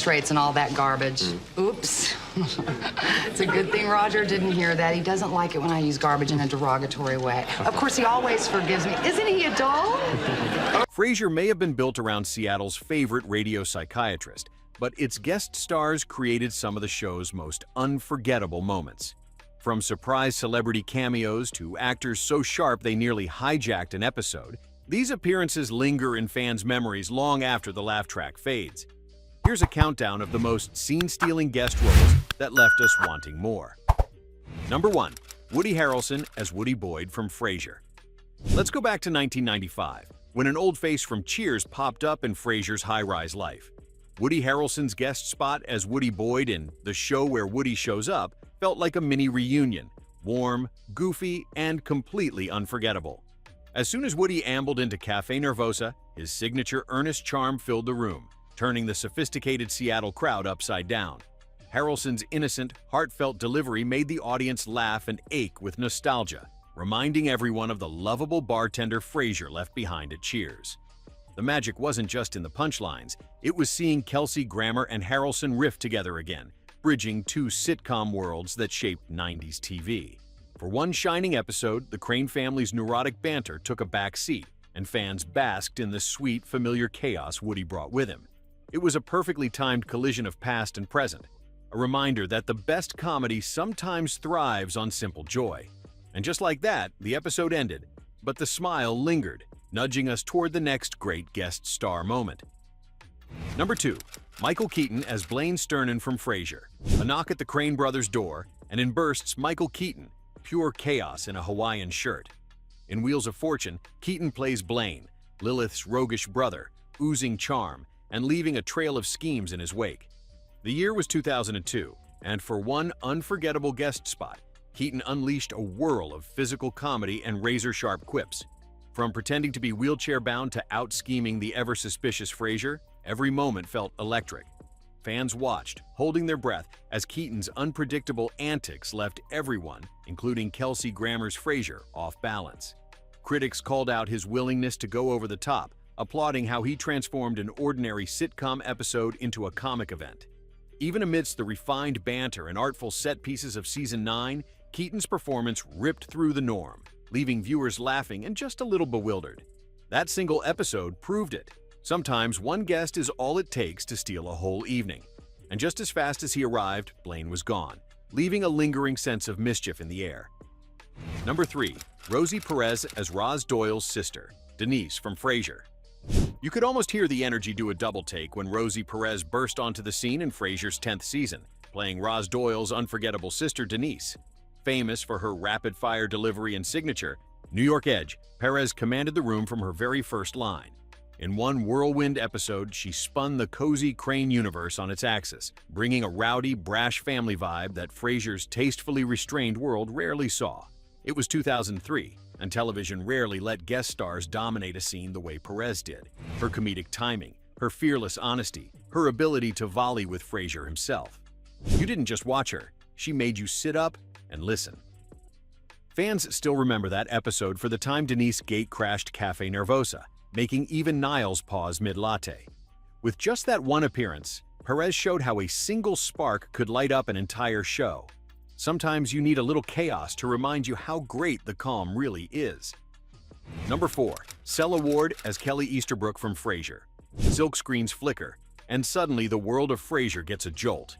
interest rates and all that garbage. Oops. It's a good thing Roger didn't hear that. He doesn't like it when I use garbage in a derogatory way. Of course, he always forgives me. Isn't he a doll? Frasier may have been built around Seattle's favorite radio psychiatrist, but its guest stars created some of the show's most unforgettable moments. From surprise celebrity cameos to actors so sharp they nearly hijacked an episode, these appearances linger in fans' memories long after the laugh track fades. Here's a countdown of the most scene-stealing guest roles that left us wanting more. Number 1. Woody Harrelson as Woody Boyd from Frasier. Let's go back to 1995, when an old face from Cheers popped up in Frasier's high-rise life. Woody Harrelson's guest spot as Woody Boyd in The Show Where Woody Shows Up felt like a mini reunion, warm, goofy, and completely unforgettable. As soon as Woody ambled into Cafe Nervosa, his signature earnest charm filled the room, turning the sophisticated Seattle crowd upside down. Harrelson's innocent, heartfelt delivery made the audience laugh and ache with nostalgia, reminding everyone of the lovable bartender Frasier left behind at Cheers. The magic wasn't just in the punchlines, it was seeing Kelsey Grammer and Harrelson riff together again, bridging two sitcom worlds that shaped 90s TV. For one shining episode, the Crane family's neurotic banter took a back seat, and fans basked in the sweet, familiar chaos Woody brought with him. It was a perfectly timed collision of past and present, a reminder that the best comedy sometimes thrives on simple joy. And just like that, the episode ended, but the smile lingered, nudging us toward the next great guest star moment. Number 2. Michael Keaton as Blaine Sternin from Frasier. A knock at the Crane brothers' door, and in bursts Michael Keaton, pure chaos in a Hawaiian shirt. In Wheels of Fortune, Keaton plays Blaine, Lilith's roguish brother, oozing charm and leaving a trail of schemes in his wake. The year was 2002, and for one unforgettable guest spot, Keaton unleashed a whirl of physical comedy and razor-sharp quips. From pretending to be wheelchair-bound to out-scheming the ever-suspicious Frasier, every moment felt electric. Fans watched, holding their breath, as Keaton's unpredictable antics left everyone, including Kelsey Grammer's Frasier, off balance. Critics called out his willingness to go over the top, applauding how he transformed an ordinary sitcom episode into a comic event. Even amidst the refined banter and artful set pieces of Season 9, Keaton's performance ripped through the norm, leaving viewers laughing and just a little bewildered. That single episode proved it. Sometimes one guest is all it takes to steal a whole evening. And just as fast as he arrived, Blaine was gone, leaving a lingering sense of mischief in the air. Number 3. Rosie Perez as Roz Doyle's sister, Denise from Frasier. You could almost hear the energy do a double take when Rosie Perez burst onto the scene in Frasier's 10th season, playing Roz Doyle's unforgettable sister Denise. Famous for her rapid-fire delivery and signature, New York Edge, Perez commanded the room from her very first line. In one whirlwind episode, she spun the cozy Crane universe on its axis, bringing a rowdy, brash family vibe that Frasier's tastefully restrained world rarely saw. It was 2003, and television rarely let guest stars dominate a scene the way Perez did. Her comedic timing, her fearless honesty, her ability to volley with Frasier himself. You didn't just watch her, she made you sit up and listen. Fans still remember that episode for the time Denise gate-crashed Cafe Nervosa, making even Niles pause mid-latte. With just that one appearance, Perez showed how a single spark could light up an entire show. Sometimes you need a little chaos to remind you how great the calm really is. Number 4. Sela Ward as Kelly Easterbrook from Frasier. Silk screens flicker, and suddenly the world of Frasier gets a jolt.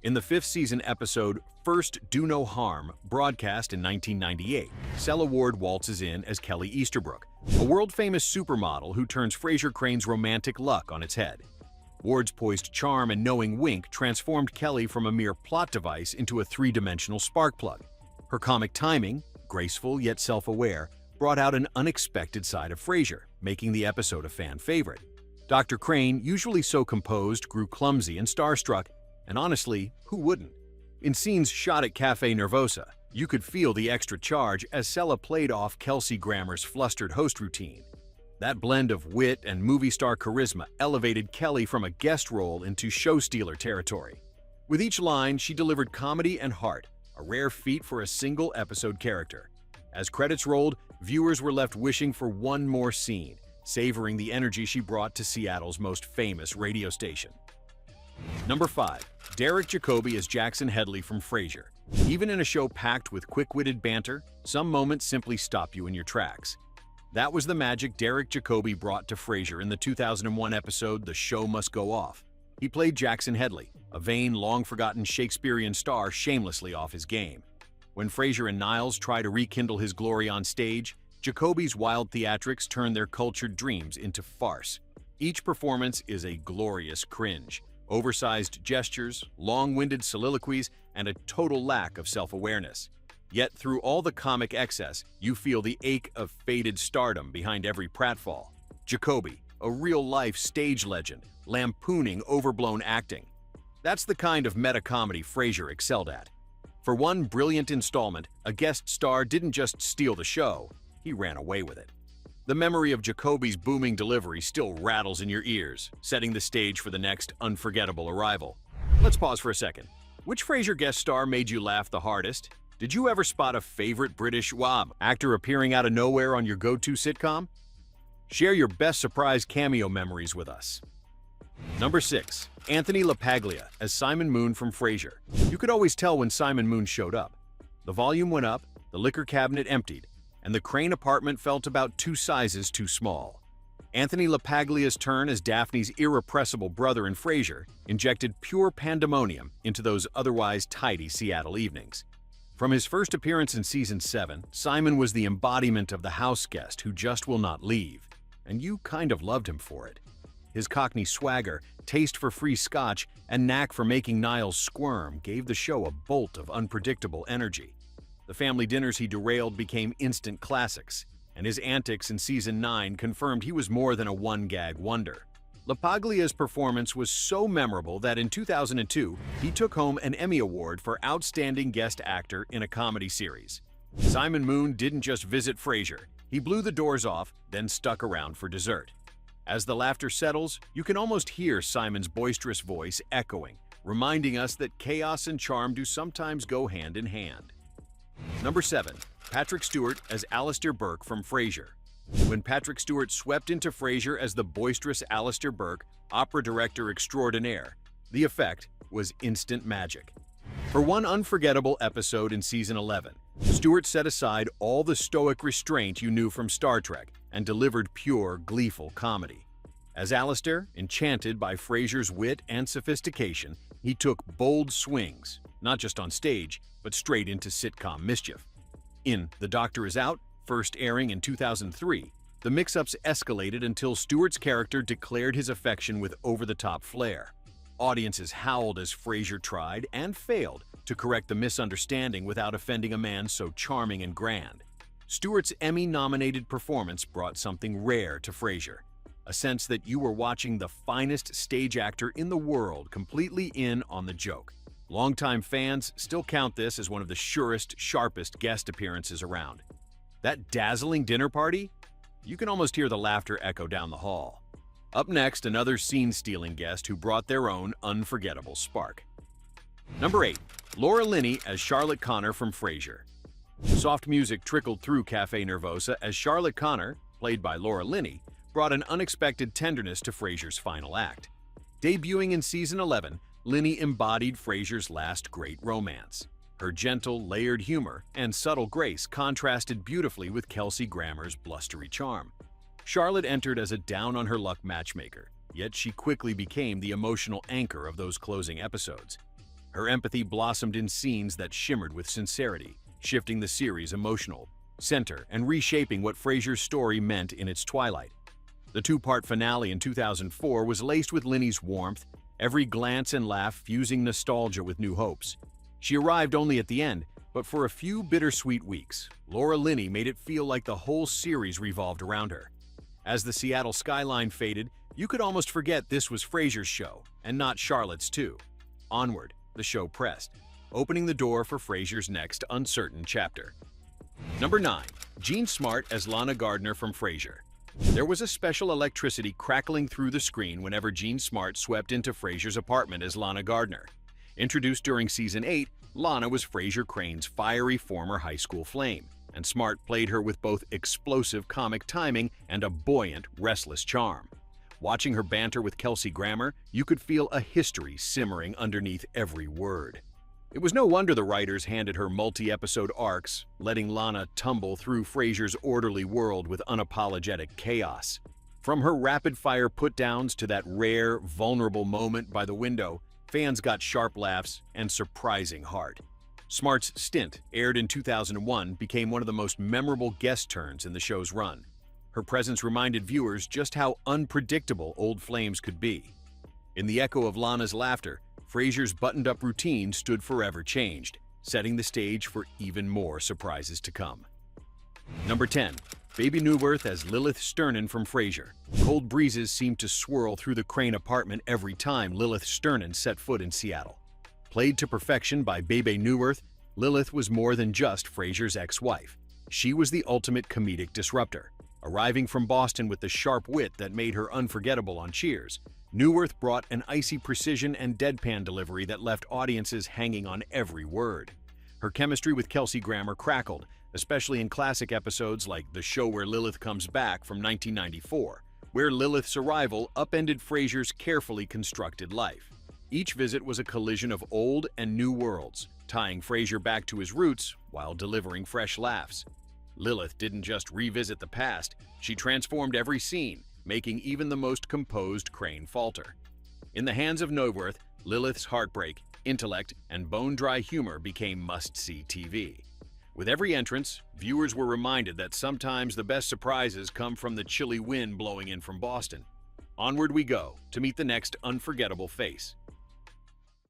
In the 5th season episode, First Do No Harm, broadcast in 1998, Sela Ward waltzes in as Kelly Easterbrook, a world-famous supermodel who turns Frasier Crane's romantic luck on its head. Ward's poised charm and knowing wink transformed Kelly from a mere plot device into a three-dimensional spark plug. Her comic timing, graceful yet self-aware, brought out an unexpected side of Frasier, making the episode a fan favorite. Dr. Crane, usually so composed, grew clumsy and starstruck, and honestly, who wouldn't? In scenes shot at Cafe Nervosa, you could feel the extra charge as Sela played off Kelsey Grammer's flustered host routine. That blend of wit and movie star charisma elevated Kelly from a guest role into show-stealer territory. With each line, she delivered comedy and heart, a rare feat for a single episode character. As credits rolled, viewers were left wishing for one more scene, savoring the energy she brought to Seattle's most famous radio station. Number 5. Derek Jacobi as Jackson Hedley from Frasier. Even in a show packed with quick-witted banter, some moments simply stop you in your tracks. That was the magic Derek Jacobi brought to Frasier in the 2001 episode The Show Must Go Off. He played Jackson Hedley, a vain, long-forgotten Shakespearean star shamelessly off his game. When Frasier and Niles try to rekindle his glory on stage, Jacobi's wild theatrics turn their cultured dreams into farce. Each performance is a glorious cringe. Oversized gestures, long-winded soliloquies, and a total lack of self-awareness. Yet through all the comic excess, you feel the ache of faded stardom behind every pratfall. Jacobi, a real-life stage legend, lampooning overblown acting. That's the kind of meta-comedy Frasier excelled at. For one brilliant installment, a guest star didn't just steal the show, he ran away with it. The memory of Jacobi's booming delivery still rattles in your ears, setting the stage for the next unforgettable arrival. Let's pause for a second. Which Frasier guest star made you laugh the hardest? Did you ever spot a favorite British actor appearing out of nowhere on your go-to sitcom? Share your best surprise cameo memories with us. Number 6. Anthony LaPaglia as Simon Moon from Frasier. You could always tell when Simon Moon showed up. The volume went up, the liquor cabinet emptied, and the Crane apartment felt about 2 sizes too small. Anthony LaPaglia's turn as Daphne's irrepressible brother in Frasier injected pure pandemonium into those otherwise tidy Seattle evenings. From his first appearance in Season 7, Simon was the embodiment of the house guest who just will not leave, and you kind of loved him for it. His Cockney swagger, taste for free scotch, and knack for making Niles squirm gave the show a bolt of unpredictable energy. The family dinners he derailed became instant classics, and his antics in Season 9 confirmed he was more than a one-gag wonder. LaPaglia's performance was so memorable that in 2002, he took home an Emmy Award for Outstanding Guest Actor in a Comedy Series. Simon Moon didn't just visit Frasier, he blew the doors off, then stuck around for dessert. As the laughter settles, you can almost hear Simon's boisterous voice echoing, reminding us that chaos and charm do sometimes go hand in hand. Number 7. Patrick Stewart as Alistair Burke from Frasier. When Patrick Stewart swept into Frasier as the boisterous Alistair Burke, opera director extraordinaire, the effect was instant magic. For one unforgettable episode in Season 11, Stewart set aside all the stoic restraint you knew from Star Trek and delivered pure, gleeful comedy. As Alistair, enchanted by Frasier's wit and sophistication, he took bold swings, not just on stage, but straight into sitcom mischief. In The Doctor Is Out, first airing in 2003, the mix-ups escalated until Stewart's character declared his affection with over-the-top flair. Audiences howled as Frasier tried, and failed, to correct the misunderstanding without offending a man so charming and grand. Stewart's Emmy-nominated performance brought something rare to Frasier, a sense that you were watching the finest stage actor in the world completely in on the joke. Longtime fans still count this as one of the surest, sharpest guest appearances around. That dazzling dinner party? You can almost hear the laughter echo down the hall. Up next, another scene-stealing guest who brought their own unforgettable spark. Number 8. Laura Linney as Charlotte Connor from Frasier. Soft music trickled through Cafe Nervosa as Charlotte Connor, played by Laura Linney, brought an unexpected tenderness to Frasier's final act. Debuting in Season 11, Linney embodied Frasier's last great romance. Her gentle, layered humor and subtle grace contrasted beautifully with Kelsey Grammer's blustery charm. Charlotte entered as a down-on-her-luck matchmaker, yet she quickly became the emotional anchor of those closing episodes. Her empathy blossomed in scenes that shimmered with sincerity, shifting the series' emotional center and reshaping what Frasier's story meant in its twilight. The 2-part finale in 2004 was laced with Linney's warmth, every glance and laugh fusing nostalgia with new hopes. She arrived only at the end, but for a few bittersweet weeks, Laura Linney made it feel like the whole series revolved around her. As the Seattle skyline faded, you could almost forget this was Frasier's show, and not Charlotte's too. Onward, the show pressed, opening the door for Frasier's next uncertain chapter. Number 9. Jean Smart as Lana Gardner from Frasier. There was a special electricity crackling through the screen whenever Jean Smart swept into Frasier's apartment as Lana Gardner. Introduced during Season 8, Lana was Frasier Crane's fiery former high school flame, and Smart played her with both explosive comic timing and a buoyant, restless charm. Watching her banter with Kelsey Grammer, you could feel a history simmering underneath every word. It was no wonder the writers handed her multi-episode arcs, letting Lana tumble through Frasier's orderly world with unapologetic chaos. From her rapid-fire put-downs to that rare, vulnerable moment by the window, fans got sharp laughs and surprising heart. Smart's stint, aired in 2001, became one of the most memorable guest turns in the show's run. Her presence reminded viewers just how unpredictable old flames could be. In the echo of Lana's laughter, Frasier's buttoned-up routine stood forever changed, setting the stage for even more surprises to come. Number 10. Bebe Neuwirth as Lilith Sternin from Frasier. Cold breezes seemed to swirl through the Crane apartment every time Lilith Sternin set foot in Seattle. Played to perfection by Bebe Neuwirth, Lilith was more than just Frasier's ex-wife. She was the ultimate comedic disruptor. Arriving from Boston with the sharp wit that made her unforgettable on Cheers, Neuwirth brought an icy precision and deadpan delivery that left audiences hanging on every word. Her chemistry with Kelsey Grammer crackled, especially in classic episodes like The Show Where Lilith Comes Back from 1994, where Lilith's arrival upended Frasier's carefully constructed life. Each visit was a collision of old and new worlds, tying Frasier back to his roots while delivering fresh laughs. Lilith didn't just revisit the past, she transformed every scene, making even the most composed Crane falter. In the hands of Neuwirth, Lilith's heartbreak, intellect, and bone-dry humor became must-see TV. With every entrance, viewers were reminded that sometimes the best surprises come from the chilly wind blowing in from Boston. Onward we go to meet the next unforgettable face.